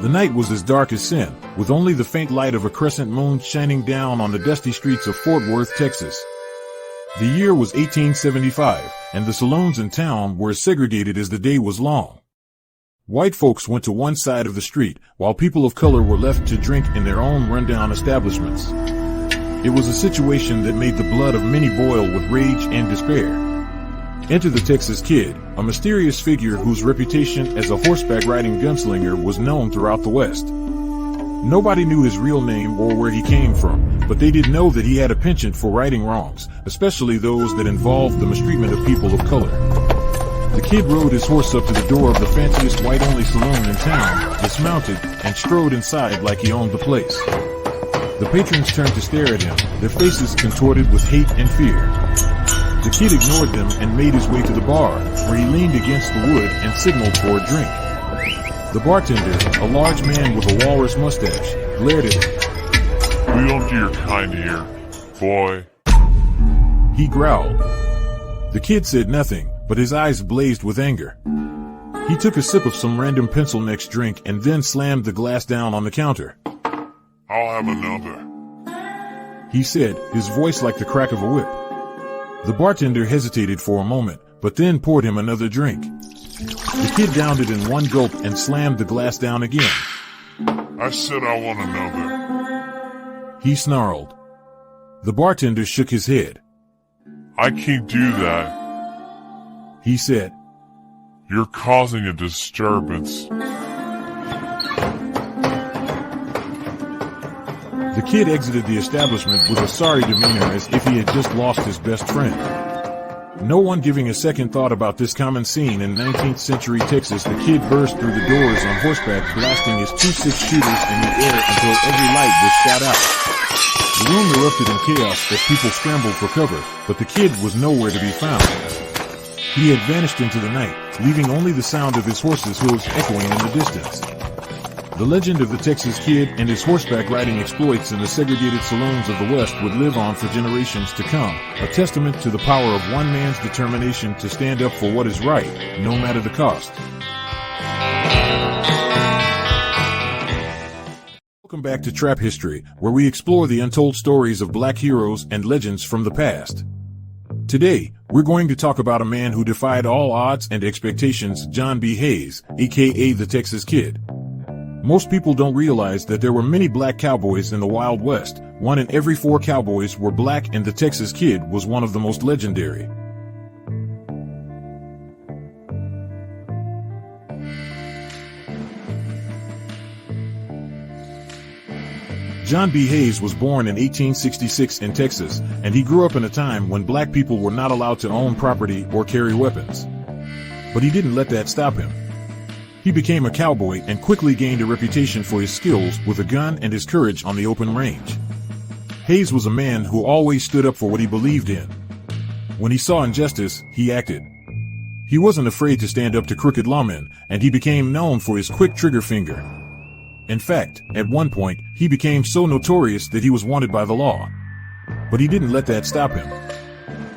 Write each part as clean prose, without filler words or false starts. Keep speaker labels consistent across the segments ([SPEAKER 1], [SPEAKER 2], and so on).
[SPEAKER 1] The night was as dark as sin, with only the faint light of a crescent moon shining down on the dusty streets of Fort Worth, Texas. The year was 1875, and the saloons in town were as segregated as the day was long. White folks went to one side of the street, while people of color were left to drink in their own rundown establishments. It was a situation that made the blood of many boil with rage and despair. Enter the Texas Kid, a mysterious figure whose reputation as a horseback-riding gunslinger was known throughout the West. Nobody knew his real name or where he came from, but they did know that he had a penchant for righting wrongs, especially those that involved the mistreatment of people of color. The kid rode his horse up to the door of the fanciest white-only saloon in town, dismounted, and strode inside like he owned the place. The patrons turned to stare at him, their faces contorted with hate and fear. The kid ignored them and made his way to the bar, where he leaned against the wood and signaled for a drink. The bartender, a large man with a walrus mustache, glared at him.
[SPEAKER 2] "We don't do your kind here, boy,"
[SPEAKER 1] he growled. The kid said nothing, but his eyes blazed with anger. He took a sip of some random pencil-neck drink and then slammed the glass down on the counter.
[SPEAKER 2] "I'll have another,"
[SPEAKER 1] he said, his voice like the crack of a whip. The bartender hesitated for a moment, but then poured him another drink. The kid downed it in one gulp and slammed the glass down again.
[SPEAKER 2] "I said I want another,"
[SPEAKER 1] he snarled. The bartender shook his head.
[SPEAKER 2] "I can't do that,"
[SPEAKER 1] he said.
[SPEAKER 2] "You're causing a disturbance."
[SPEAKER 1] The kid exited the establishment with a sorry demeanor as if he had just lost his best friend. No one giving a second thought about this common scene in 19th century Texas, the kid burst through the doors on horseback, blasting his 2.6 shooters in the air until every light was shot out. The room erupted in chaos as people scrambled for cover, but the kid was nowhere to be found. He had vanished into the night, leaving only the sound of his horse's hooves echoing in the distance. The legend of the Texas Kid and his horseback riding exploits in the segregated saloons of the West would live on for generations to come, a testament to the power of one man's determination to stand up for what is right, no matter the cost. Welcome back to Trap History, where we explore the untold stories of black heroes and legends from the past. Today, we're going to talk about a man who defied all odds and expectations, John B. Hayes, aka the Texas Kid. Most people don't realize that there were many black cowboys in the Wild West. 1 in every 4 cowboys were black, and the Texas Kid was one of the most legendary. John B. Hayes was born in 1866 in Texas, and he grew up in a time when black people were not allowed to own property or carry weapons. But he didn't let that stop him. He became a cowboy and quickly gained a reputation for his skills with a gun and his courage on the open range. Hayes was a man who always stood up for what he believed in. When he saw injustice, he acted. He wasn't afraid to stand up to crooked lawmen, and he became known for his quick trigger finger. In fact, at one point, he became so notorious that he was wanted by the law. But he didn't let that stop him.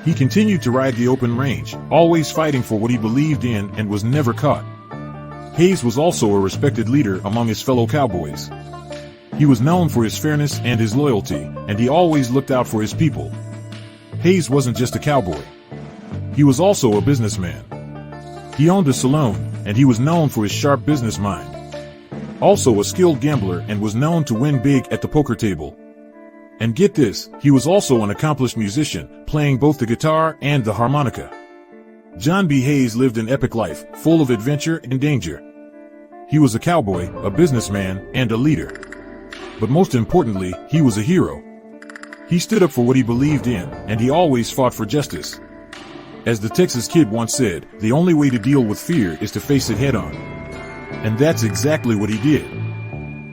[SPEAKER 1] He continued to ride the open range, always fighting for what he believed in, and was never caught. Hayes was also a respected leader among his fellow cowboys. He was known for his fairness and his loyalty, and he always looked out for his people. Hayes wasn't just a cowboy. He was also a businessman. He owned a saloon, and he was known for his sharp business mind. Also a skilled gambler, and was known to win big at the poker table. And get this, he was also an accomplished musician, playing both the guitar and the harmonica. John B. Hayes lived an epic life, full of adventure and danger. He was a cowboy, a businessman, and a leader. But most importantly, he was a hero. He stood up for what he believed in, and he always fought for justice. As the Texas Kid once said, the only way to deal with fear is to face it head on. And that's exactly what he did.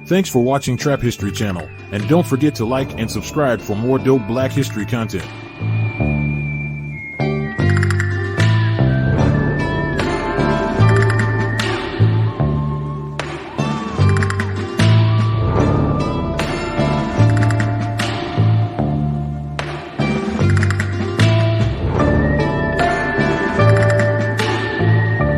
[SPEAKER 1] Thanks for watching Trap History Channel, and don't forget to like and subscribe for more dope black history content.